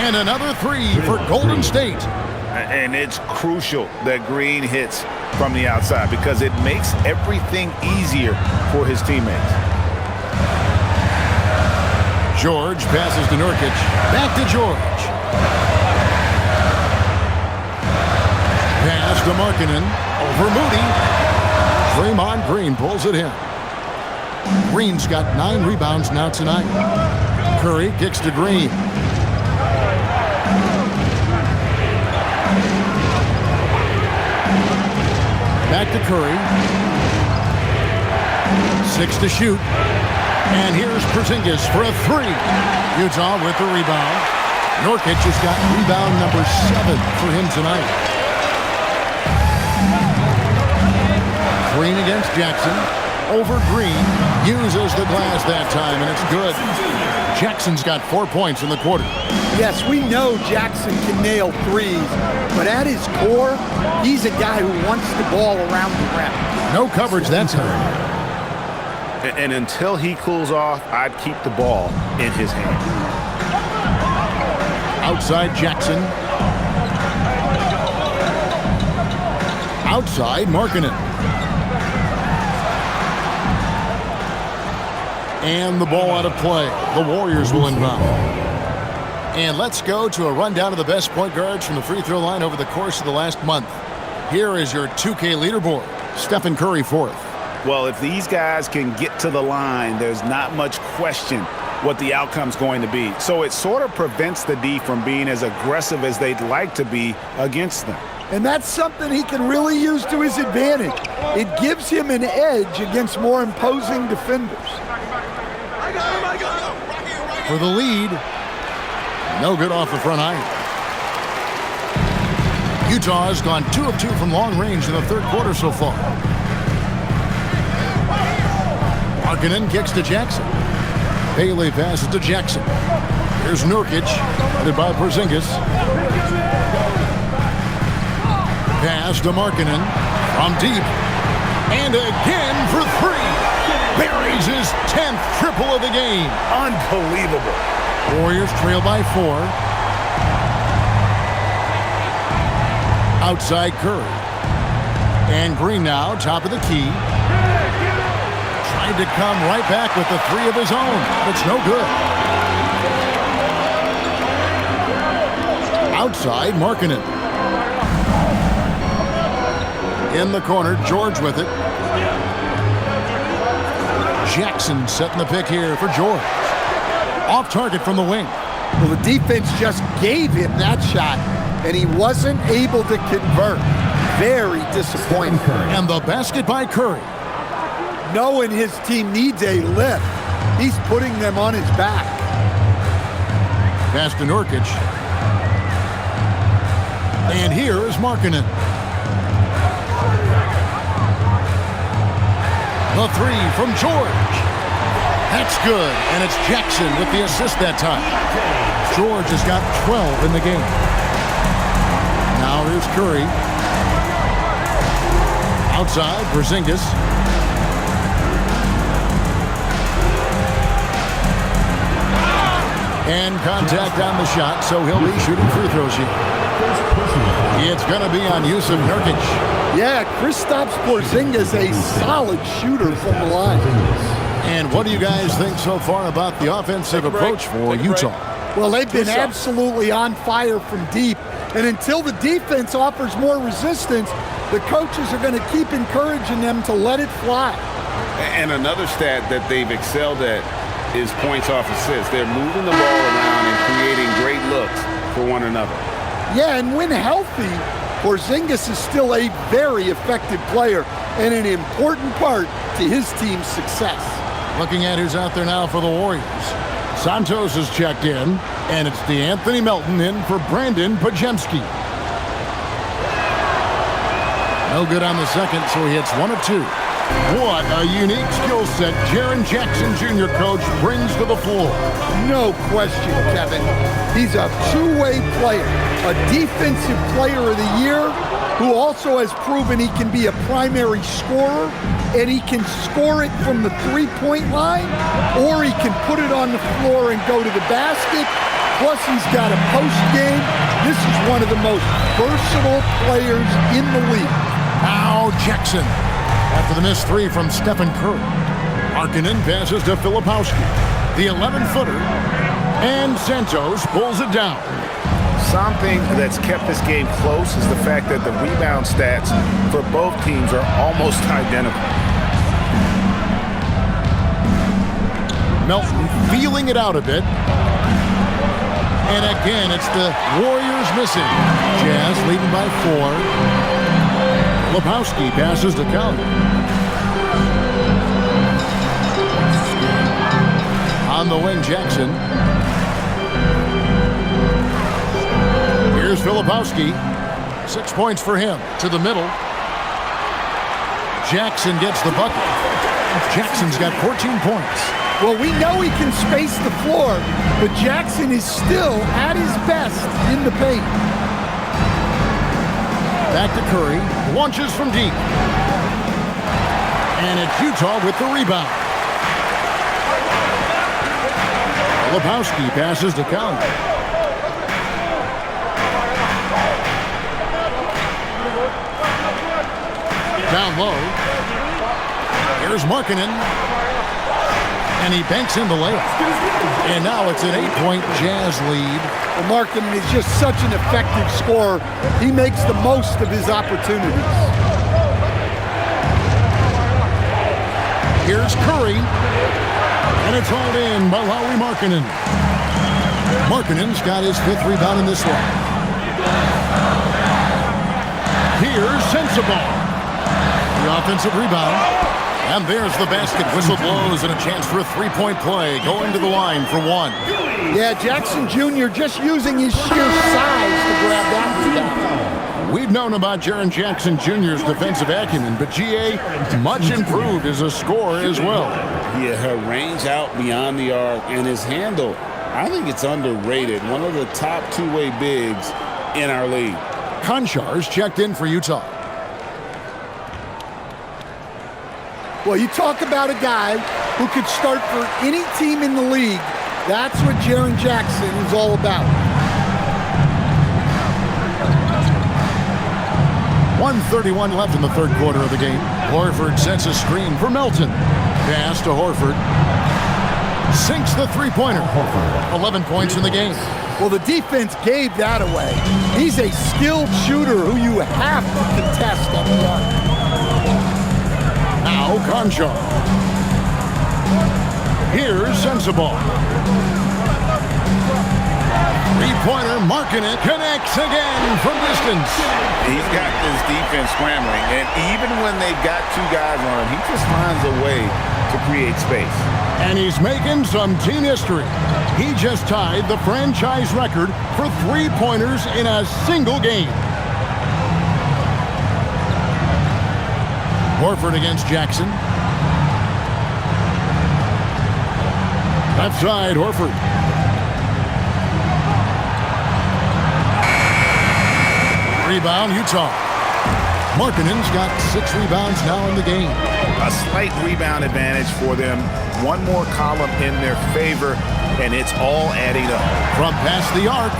And another 3 for Golden State. And it's crucial that Green hits from the outside because it makes everything easier for his teammates. George passes to Nurkic. Back to George. Pass to Markkanen. Over Moody. Draymond Green pulls it in. Green's got 9 rebounds now tonight. Curry kicks to Green. Back to Curry. 6 to shoot. And here's Porzingis for a 3. Utah with the rebound. Nurkic has got rebound number 7 for him tonight. Green against Jackson. Over Green. Uses the glass that time, and it's good. Jackson's got 4 points in the quarter. Yes, we know Jackson can nail threes, but at his core, he's a guy who wants the ball around the rim. No coverage that time. And until he cools off, I'd keep the ball in his hand. Outside Jackson. Outside Markkanen. And the ball out of play. The Warriors will inbound. And let's go to a rundown of the best point guards from the free throw line over the course of the last month. Here is your 2K leaderboard. Stephen Curry 4th. Well, if these guys can get to the line, there's not much question what the outcome's going to be. So it sort of prevents the D from being as aggressive as they'd like to be against them. And that's something he can really use to his advantage. It gives him an edge against more imposing defenders. For the lead. No good off the front iron. Utah has gone 2 of 2 from long range in the third quarter so far. Markkanen kicks to Jackson. Bailey passes to Jackson. Here's Nurkic, headed by Porzingis. Pass to Markkanen from deep. And again for 3. Buries his 10th triple of the game. Unbelievable. Warriors trail by 4. Outside Curry. And Green now, top of the key. Tried to come right back with the 3 of his own. But it's no good. Outside Markkanen. In the corner, George with it. Jackson setting the pick here for George. Off target from the wing. Well, the defense just gave him that shot, and he wasn't able to convert. Very disappointing. And the basket by Curry. Knowing his team needs a lift, he's putting them on his back. Pass to Nurkic. And here is Markkanen. The three from George. That's good, and it's Jackson with the assist that time. George has got 12 in the game. Now here's Curry. Outside, Porzingis. And contact on the shot, so he'll be shooting free throws here. It's going to be on Yusuf Nurkic. Yeah, Kristaps Porzingis, a solid shooter from the line. And what do you guys think so far about the offensive approach for Utah? Well, they've been absolutely on fire from deep. And until the defense offers more resistance, the coaches are going to keep encouraging them to let it fly. And another stat that they've excelled at is points off assists. They're moving the ball around and creating great looks for one another. Yeah, and when healthy, Porzingis is still a very effective player and an important part to his team's success. Looking at who's out there now for the Warriors. Santos has checked in, and it's DeAnthony Melton in for Brandon Podziemski. No good on the second, so he hits 1 of 2. What a unique skill set Jaren Jackson Jr. coach brings to the floor. No question, Kevin. He's a two-way player, a defensive player of the year who also has proven he can be a primary scorer, and he can score it from the three-point line, or he can put it on the floor and go to the basket. Plus, he's got a post game. This is one of the most versatile players in the league. Now Jackson. After the missed three from Stephen Curry. Markkanen passes to Filipowski. The 11-footer. And Santos pulls it down. Something that's kept this game close is the fact that the rebound stats for both teams are almost identical. Melton feeling it out a bit. And again, it's the Warriors missing. Jazz leading by 4. Filipowski passes to Kelly. On the wing, Jackson. Here's Filipowski. 6 points for him. To the middle. Jackson gets the bucket. Jackson's got 14 points. Well, we know he can space the floor, but Jackson is still at his best in the paint. Back to Curry. Launches from deep. And it's Utah with the rebound. Filipowski passes to Kelly. Down low. Here's Markkanen. And he banks in the layup. And now it's an 8-point Jazz lead. Well, Markkanen is just such an effective scorer. He makes the most of his opportunities. Here's Curry. And it's hauled in by Lauri Markkanen. Markkanen's got his 5th rebound in this one. Here's Sensabaugh. The offensive rebound. And there's the basket. Whistle blows and a chance for a 3-point play. Going to the line for 1. Yeah, Jackson Jr. just using his sheer size to grab that rebound. We've known about Jaren Jackson Jr.'s defensive acumen, but G.A. much improved as a scorer as well. Yeah, her range out beyond the arc and his handle, I think it's underrated. One of the top two-way bigs in our league. Konchar's checked in for Utah. Well, you talk about a guy who could start for any team in the league. That's what Jaren Jackson is all about. 1:31 left in the third quarter of the game. Horford sets a screen for Melton. Pass to Horford. Sinks the three-pointer. 11 points in the game. Well, the defense gave that away. He's a skilled shooter who you have to contest at the arc. Now Konchar. Here's Sensabaugh. Three-pointer, Markkanen connects again from distance. He's got this defense scrambling, and even when they got 2 guys on him, he just finds a way to create space. And he's making some team history. He just tied the franchise record for three-pointers in a single game. Horford against Jackson. Left side, Horford. Rebound, Utah. Markkanen's got 6 rebounds now in the game. A slight rebound advantage for them. One more column in their favor, and it's all adding up. From past the arc,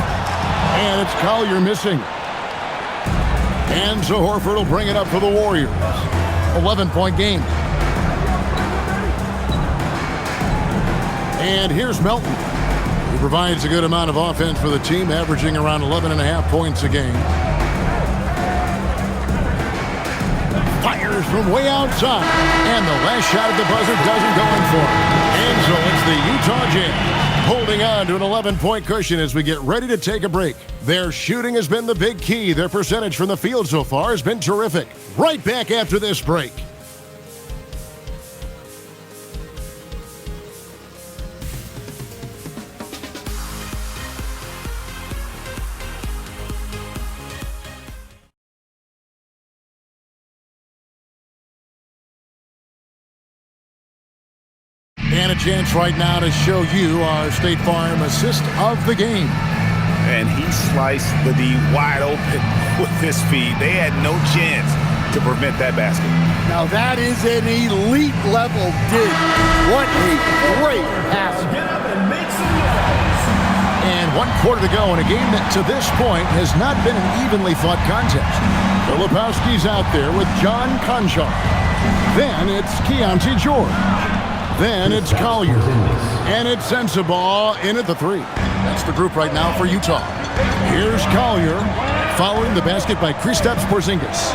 and it's Collier missing. And so Horford will bring it up for the Warriors. 11-point game. And here's Melton. He provides a good amount of offense for the team, averaging around 11.5 points a game. Fires from way outside. And the last shot at the buzzer doesn't go in for him. And so it's the Utah Jazz holding on to an 11-point cushion as we get ready to take a break. Their shooting has been the big key. Their percentage from the field so far has been terrific. Right back after this break. And a chance right now to show you our State Farm assist of the game. And he sliced the D wide open with his feed. They had no chance to prevent that basket. Now that is an elite level dig. What a great pass. And 1 quarter to go in a game that to this point has not been an evenly fought contest. Filipowski's out there with John Conchar. Then it's Keontae George. Then it's Collier. And it's Sensabaugh in at the 3. That's the group right now for Utah. Here's Collier, following the basket by Kristaps Porzingis.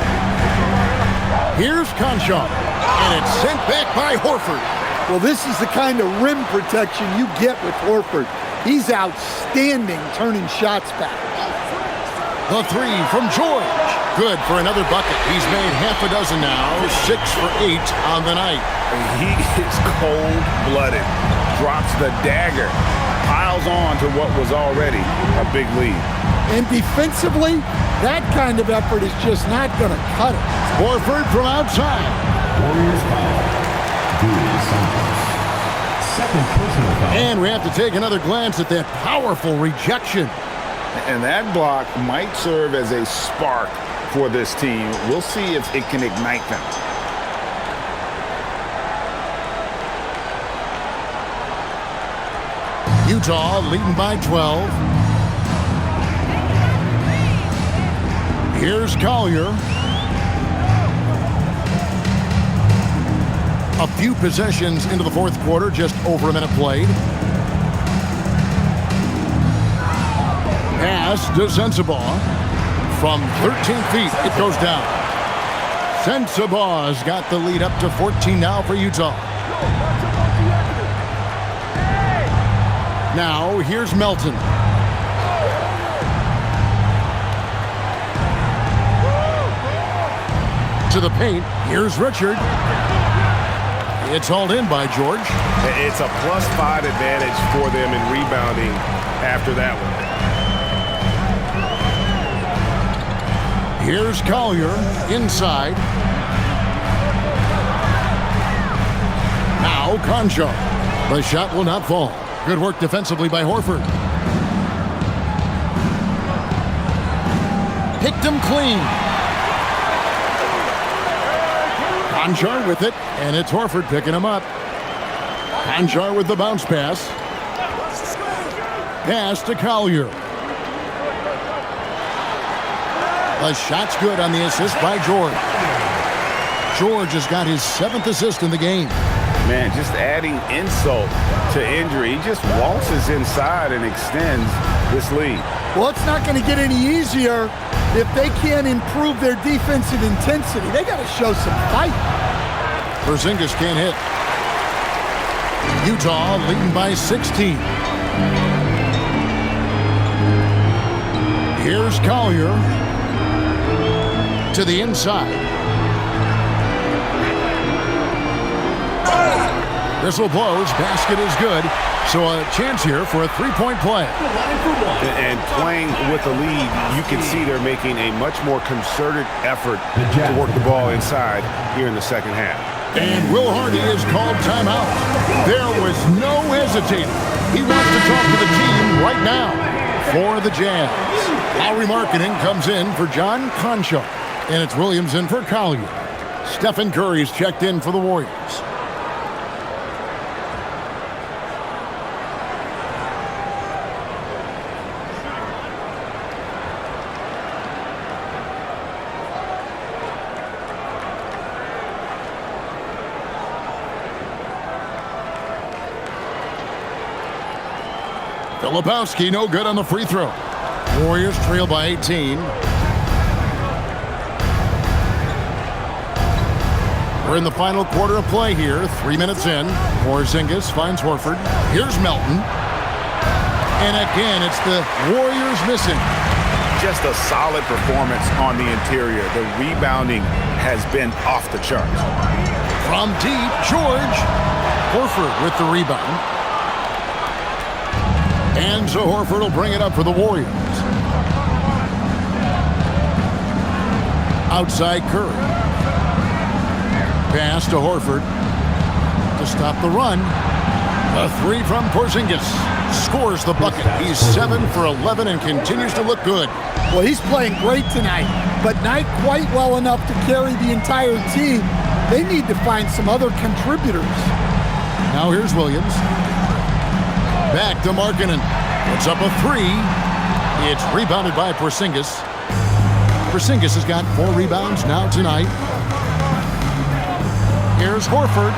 Here's Conchar, and it's sent back by Horford. Well, this is the kind of rim protection you get with Horford. He's outstanding turning shots back. The 3 from George. Good for another bucket. He's made half a dozen now, 6 for 8 on the night. He is cold-blooded, drops the dagger, piles on to what was already a big lead. And defensively, that kind of effort is just not going to cut it. Horford from outside. Warriors foul. Second personal foul. And we have to take another glance at that powerful rejection. And that block might serve as a spark for this team. We'll see if it can ignite them. Utah leading by 12. Here's Collier. A few possessions into the fourth quarter, just over a minute played. Pass to Sensabaugh. From 13 feet, it goes down. Sensabaugh's got the lead up to 14 now for Utah. Now, here's Melton. To the paint, here's Richard. It's hauled in by George. It's a +5 advantage for them in rebounding after that one. Here's Collier inside. Now Conchar. The shot will not fall. Good work defensively by Horford. Picked him clean. Conchar with it, and it's Horford picking him up. Conchar with the bounce pass. Pass to Collier. The shot's good on the assist by George. George has got his 7th assist in the game. Man, just adding insult to injury. He just waltzes inside and extends this lead. Well, it's not going to get any easier if they can't improve their defensive intensity. They got to show some fight. Porzingis can't hit. Utah leading by 16. Here's Collier to the inside. Whistle blows, basket is good, so a chance here for a three-point play. And playing with the lead, you can see they're making a much more concerted effort to work the ball inside here in the second half. And Will Hardy is called timeout. There with is no hesitating. He wants to talk to the team right now. For the Jazz, Lowry Markkanen comes in for John Concho, and it's Williams in for Collier. Stephen Curry's checked in for the Warriors. Filipowski, no good on the free throw. Warriors trail by 18. We're in the final quarter of play here. 3 minutes in. Porzingis finds Horford. Here's Melton. And again, it's the Warriors missing. Just a solid performance on the interior. The rebounding has been off the charts. From deep, George. Horford with the rebound. And so Horford will bring it up for the Warriors. Outside Curry. Pass to Horford to stop the run. A three from Porzingis. Scores the bucket. He's 7 for 11 and continues to look good. Well, he's playing great tonight, but not quite well enough to carry the entire team. They need to find some other contributors. Now here's Williams. Back to Markkanen. Puts up a three. It's rebounded by Porzingis. Porzingis has got 4 rebounds now tonight. Here's Horford,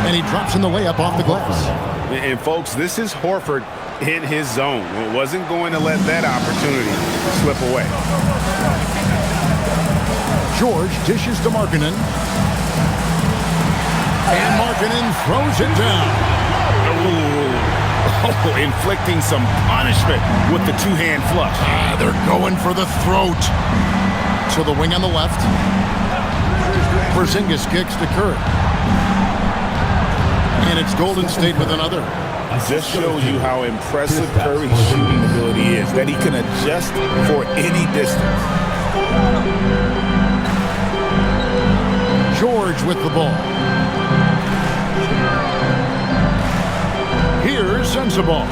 and he drops in the layup off the glass. And folks, this is Horford in his zone. It wasn't going to let that opportunity slip away. George dishes to Markkanen. And Markkanen throws it down. Oh, inflicting some punishment with the two-hand flush. They're going for the throat. To the wing on the left. Porzingis kicks to Curry. And it's Golden State with another. Just shows you how impressive Curry's shooting ability is, that he can adjust for any distance. George with the ball. Here's Sensabaugh.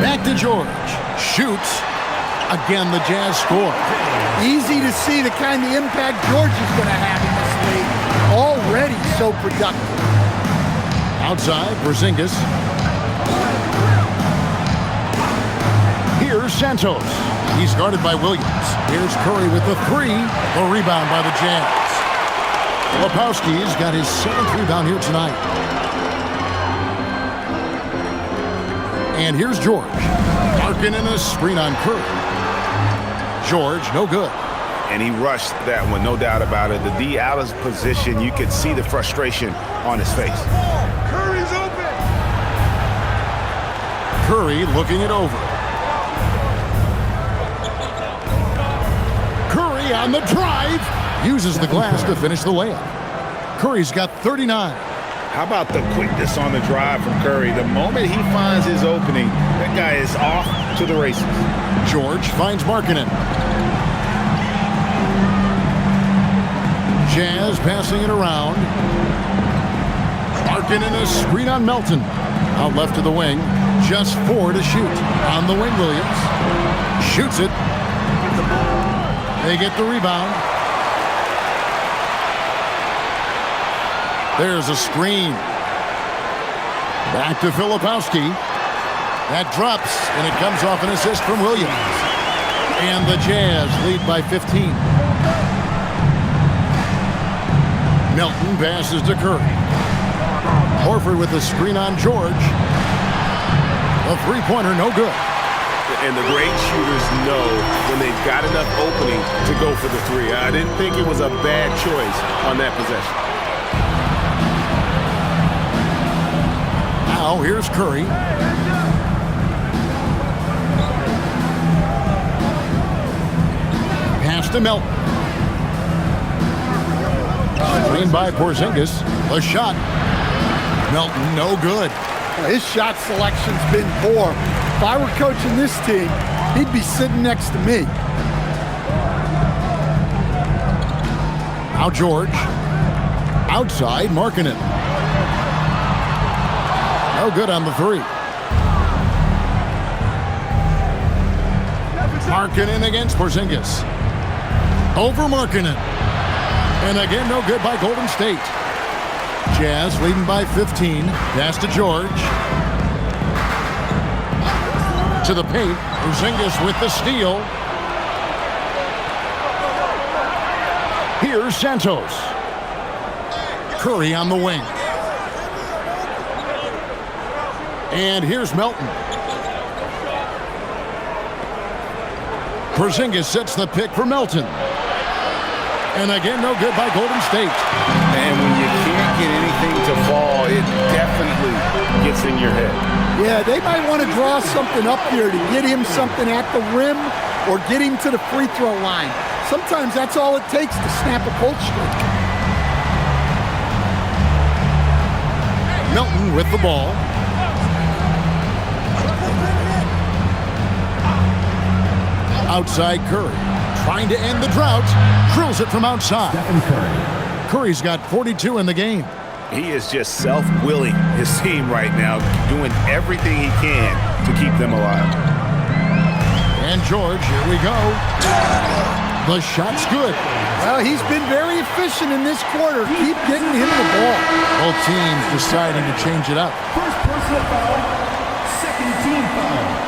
Back to George. Shoots. Again, the Jazz score. Easy to see the kind of impact George is going to have in this league. Already so productive. Outside, Porzingis. Here's Santos. He's guarded by Williams. Here's Curry with the three. The rebound by the Jazz. Filipowski's got his 7th rebound here tonight. And here's George. Markkanen a screen on Curry. George, no good. And he rushed that one, no doubt about it. The D out of position, you could see the frustration on his face. Curry's open. Curry looking it over. Curry on the drive. Uses the glass to finish the layup. Curry's got 39. How about the quickness on the drive from Curry? The moment he finds his opening, that guy is off to the races. George finds Markkanen. Jazz passing it around. Markkanen a screen on Melton. Out left to the wing. Just 4 to shoot. On the wing, Williams. Shoots it. They get the rebound. There's a screen. Back to Filipowski. That drops, and it comes off an assist from Williams. And the Jazz lead by 15. Melton passes to Curry. Horford with a screen on George. A three-pointer, no good. And the great shooters know when they've got enough opening to go for the three. I didn't think it was a bad choice on that possession. Now here's Curry. Pass to Melton. Screen by Porzingis. A shot. Melton, no good. His shot selection's been poor. If I were coaching this team, he'd be sitting next to me. Now George. Outside, Markkanen. No good on the three. Markkanen against Porzingis. Over Markkanen. And again, no good by Golden State. Jazz leading by 15. Pass to George. To the paint. Porzingis with the steal. Here's Santos. Curry on the wing. And here's Melton. Porzingis sets the pick for Melton. And again, no good by Golden State. And when you can't get anything to fall, it definitely gets in your head. Yeah, they might want to draw something up here to get him something at the rim or get him to the free throw line. Sometimes that's all it takes to snap a cold streak. Melton with the ball. Outside Curry. Trying to end the drought. Drills it from outside. Stephen Curry. Curry's got 42 in the game. He is just self-willing his team right now, doing everything he can to keep them alive. And George, here we go. The shot's good. Well, he's been very efficient in this quarter. Keep getting him the ball. Both teams deciding to change it up. First personal foul, second team foul.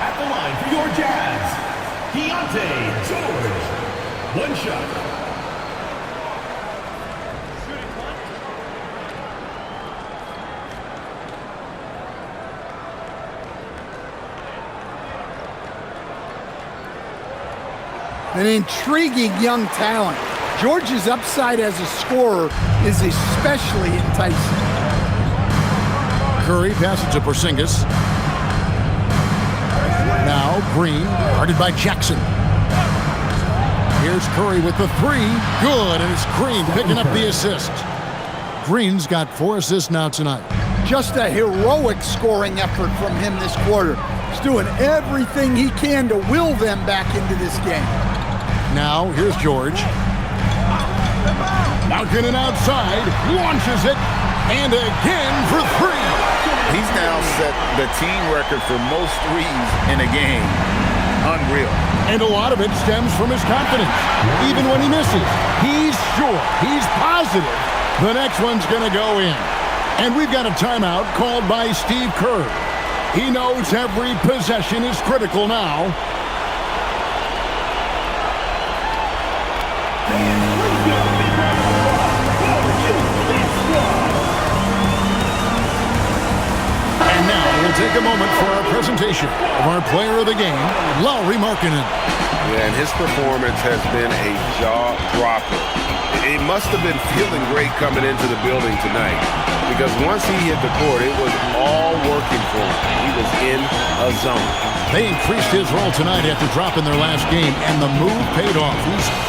At the line for your Jazz, Deontay George. One shot. An intriguing young talent. George's upside as a scorer is especially enticing. Curry passes to Porzingis. Now Green, guarded by Jackson. Here's Curry with the three. Good, and it's Green picking up the assist. Green's got 4 assists now tonight. Just a heroic scoring effort from him this quarter. He's doing everything he can to will them back into this game. Now, here's George. Markkanen outside, launches it, and again for 3. He's now set the team record for most threes in a game. Unreal. And a lot of it stems from his confidence. Even when he misses, he's sure, he's positive the next one's going to go in. And we've got a timeout called by Steve Kerr. He knows every possession is critical now. And now we'll take a moment for our presentation of our player of the game, Lauri Markkanen. Yeah, and his performance has been a jaw-dropper. He must have been feeling great coming into the building tonight because once he hit the court, it was all working for him. He was in a zone. They increased his role tonight after dropping their last game, and the move paid off.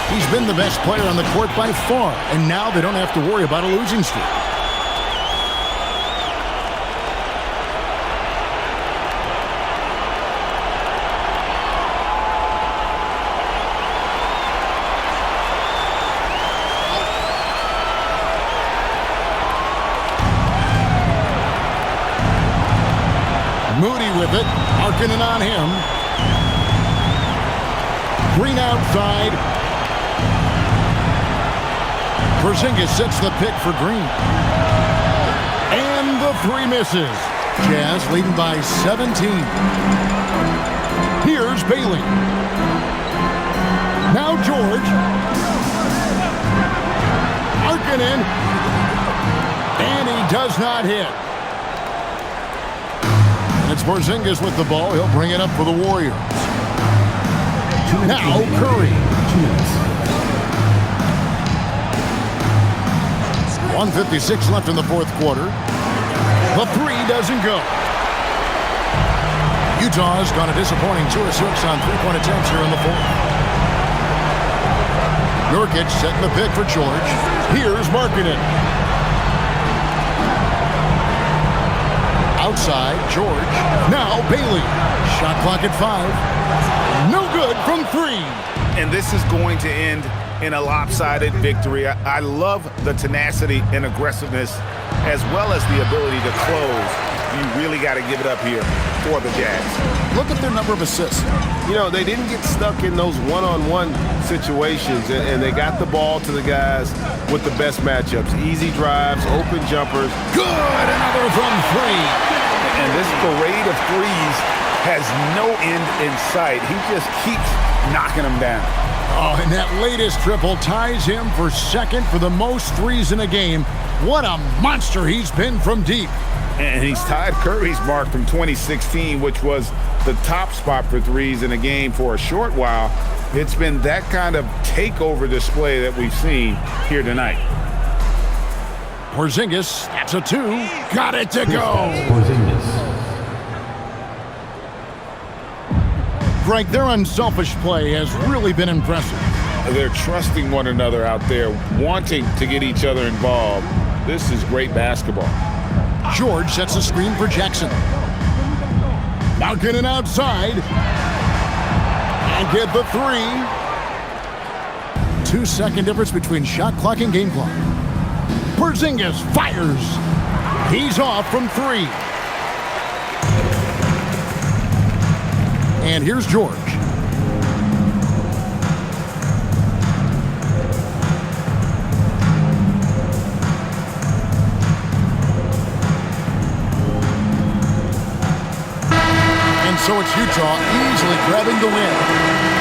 He's been the best player on the court by far, and now they don't have to worry about a losing streak. Moody with it. Markkanen on him. Green outside. Porzingis sets the pick for Green. And the 3 misses. Jazz leading by 17. Here's Bailey. Now George. Markkanen. And he does not hit. It's Porzingis with the ball. He'll bring it up for the Warriors. Now Curry. 1:56 left in the fourth quarter. The 3 doesn't go. Utah's gone a disappointing 2 of 6 on 3-point attempts here in the fourth. Nurkic setting the pick for George. Here's Markkanen. Outside, George. Now Bailey. Shot clock at 5. No good from 3. And this is going to end in a lopsided victory. I love the tenacity and aggressiveness as well as the ability to close. You really got to give it up here for the Jazz. Look at their number of assists. You know, they didn't get stuck in those one-on-one situations, and they got the ball to the guys with the best matchups. Easy drives, open jumpers. Good, another from three. And this parade of threes has no end in sight. He just keeps knocking them down. Oh, and that latest triple ties him for second for the most threes in a game. What a monster he's been from deep. And he's tied Curry's mark from 2016, which was the top spot for threes in a game for a short while. It's been that kind of takeover display that we've seen here tonight. Porzingis, that's a two. Got it to go. Greg, their unselfish play has really been impressive. They're trusting one another out there, wanting to get each other involved. This is great basketball. George sets a screen for Jackson. Now getting outside. And get the three. 2-second difference between shot clock and game clock. Porzingis fires. He's off from three. And here's George. So it's Utah easily grabbing the win.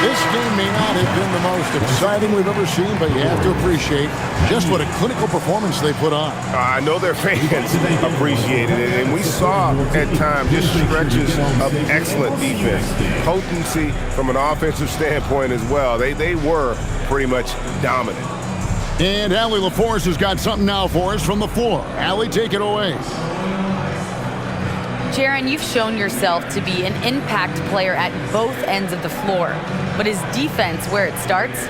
This game may not have been the most exciting we've ever seen, but you have to appreciate just what a clinical performance they put on. I know their fans appreciated it, and we saw at times just stretches of excellent defense. Potency from an offensive standpoint as well. They were pretty much dominant. And Allie LaForce has got something now for us from the floor. Allie, take it away. Jaren, you've shown yourself to be an impact player at both ends of the floor. But is defense where it starts?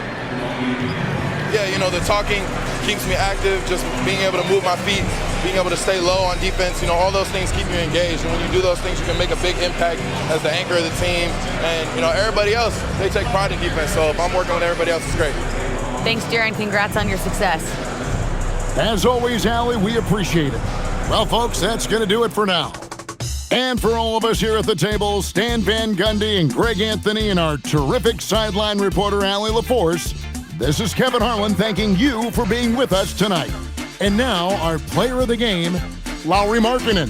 Yeah, you know, the talking keeps me active, just being able to move my feet, being able to stay low on defense, you know, all those things keep you engaged. And when you do those things, you can make a big impact as the anchor of the team. And, you know, everybody else, they take pride in defense. So if I'm working with everybody else, it's great. Thanks, Jaren. Congrats on your success. As always, Allie, we appreciate it. Well, folks, that's going to do it for now. And for all of us here at the table, Stan Van Gundy and Greg Anthony and our terrific sideline reporter, Allie LaForce, this is Kevin Harlan thanking you for being with us tonight. And now, our player of the game, Lauri Markkanen.